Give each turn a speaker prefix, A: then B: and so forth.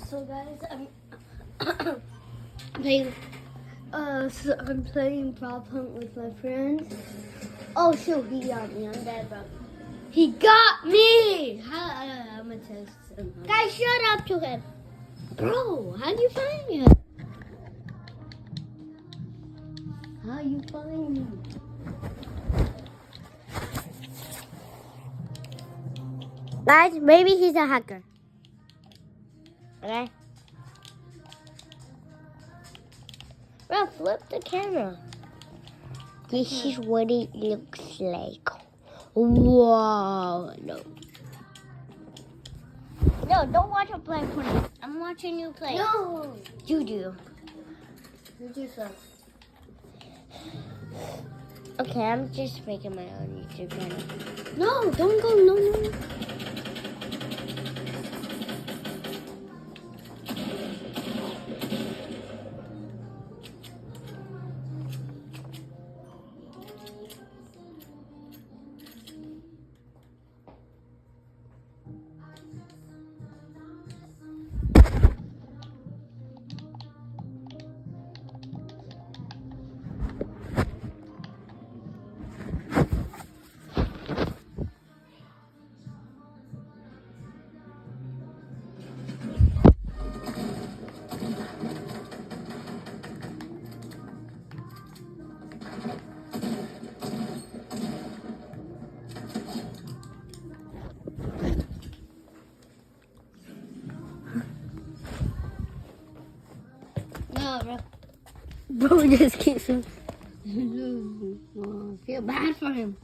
A: So guys, I'm playing. I'm playing prop hunt with my friends. Oh shoot, he got me. I'm dead, bro. He got me. I'm gonna test him.
B: Guys, shut up to him.
A: Bro, how do you find me? How you find me?
B: Guys, maybe he's a hacker. Okay? Bro, flip the camera. This is what it looks like. Whoa. No. No, don't watch him play Fortnite. I'm watching you play.
A: No.
B: You do.
A: You do so.
B: Okay, I'm just making my own YouTube channel.
A: No, don't go. No. No, bro.
B: Bro just keeps him.
A: Feel bad for him.